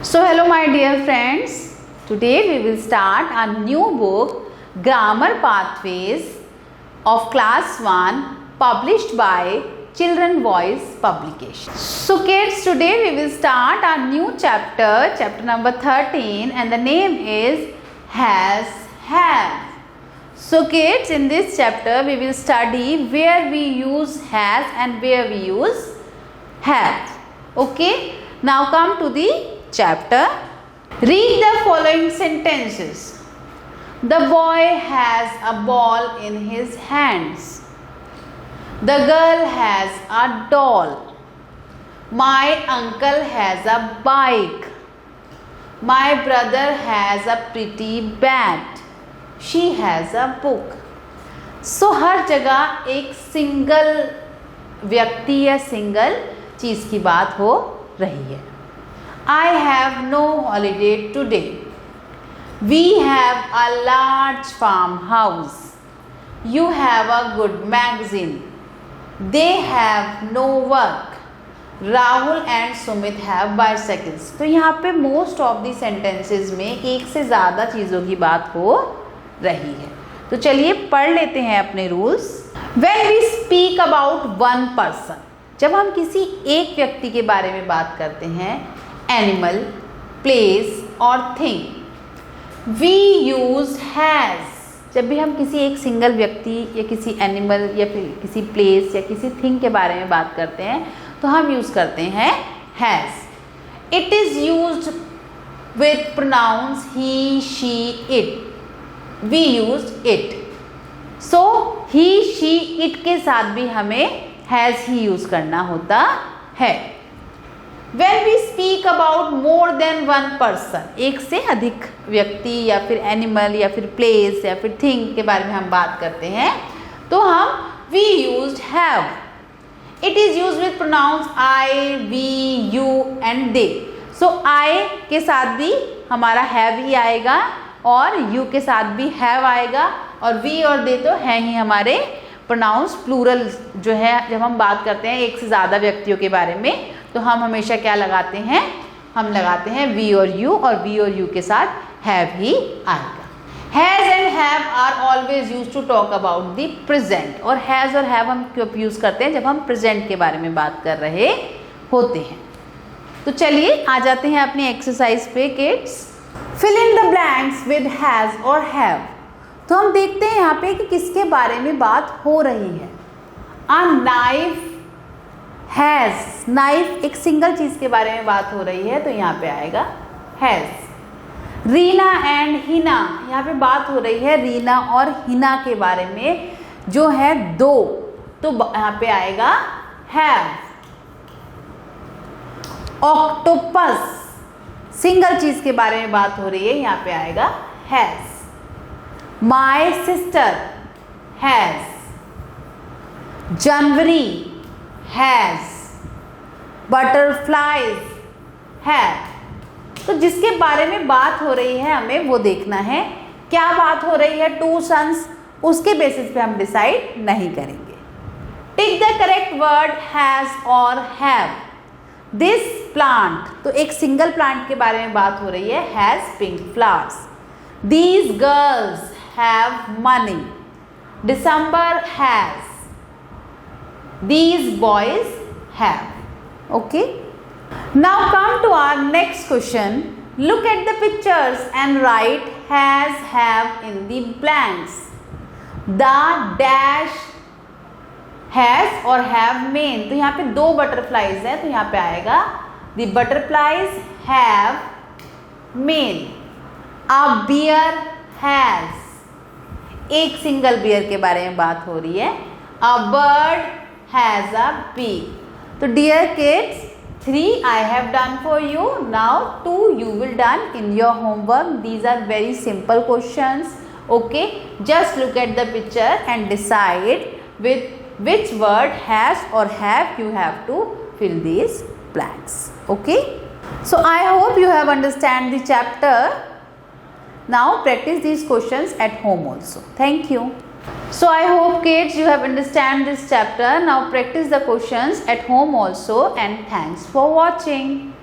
So hello my dear friends, today we will start a new book, Grammar Pathways of Class 1, published by Children Voice Publication. So kids, today we will start a new chapter, chapter number 13, and the name is Has, Have. So kids, in this chapter we will study where we use has and where we use have. Okay, now come to the chapter. Read the following sentences. The boy has a ball in his hands. The girl has a doll. My uncle has a bike. My brother has a pretty bat. She has a book. So हर जगह एक single व्यक्ति या single चीज की बात हो रही है. I have no holiday today. We have a large farmhouse. You have a good magazine. They have no work. Rahul and Sumit have bicycles. तो यहाँ पे most of the sentences में एक से ज़्यादा चीज़ों की बात हो रही है. तो चलिए पढ़ लेते हैं अपने rules. When we speak about one person, जब हम किसी एक व्यक्ति के बारे में बात करते हैं, एनिमल, प्लेस और थिंग, वी यूज हैज़. जब भी हम किसी एक सिंगल व्यक्ति या किसी एनिमल या फिर किसी प्लेस या किसी थिंग के बारे में बात करते हैं तो हम यूज करते हैं has. It is used with pronouns he, she, it. We used it. So he, she, it के साथ भी हमें हैज़ ही यूज करना होता है. When we speak about more than one person, एक से अधिक व्यक्ति या फिर एनिमल या फिर प्लेस या फिर थिंग के बारे में हम बात करते हैं तो हम we used have. It is used with pronouns I, we, you and they. So I के साथ भी हमारा have ही आएगा और you के साथ भी have आएगा और we और they तो हैं ही हमारे प्रोनाउंस प्लूरल जो है. जब हम बात करते हैं एक से ज़्यादा व्यक्तियों के बारे में तो हम हमेशा क्या लगाते हैं, हम लगाते हैं वी और यू, और वी और यू के साथ हैव ही आएगा. Has and have are always use to talk about the present. और हैज़ और हैव हम क्यों यूज करते हैं, जब हम प्रेजेंट के बारे में बात कर रहे होते हैं. तो चलिए आ जाते हैं अपनी एक्सरसाइज पे kids. Fill in the blanks with has और हैव. तो हम देखते हैं यहाँ पे कि किसके बारे में बात हो रही है. A knife has. नाइफ एक सिंगल चीज के बारे में बात हो रही है तो यहाँ पे आएगा हैज़. रीना एंड हिना, यहाँ पे बात हो रही है रीना और हिना के बारे में जो है दो, तो यहाँ पे आएगा हैव. ऑक्टोपस सिंगल चीज के बारे में बात हो रही है, यहाँ पे आएगा has. My sister has. January has. Butterflies have. तो जिसके बारे में बात हो रही है हमें वो देखना है. क्या बात हो रही है, टू सन्स, उसके बेसिस पे हम डिसाइड नहीं करेंगे. Tick the correct word has और हैव. दिस प्लांट, तो एक सिंगल प्लांट के बारे में बात हो रही है, has pink flowers. These girls have money. December has. These boys have. Okay. Now come to our next question. Look at the pictures and write has, have in the blanks. The dash has और have main. तो यहाँ पे दो butterflies है तो यहाँ पे आएगा the butterflies have main. A bear has. एक सिंगल bear के बारे में बात हो रही है. A bird has a beak. So dear kids, 3 I have done for you. Now 2 you will done in your homework. These are very simple questions. Okay, just look at the picture and decide with which word has or have you have to fill these blanks. Okay, so I hope you have understand the chapter. Now practice these questions at home also. Thank you. So I hope kids you have understand this chapter. Now practice the questions at home also, and thanks for watching.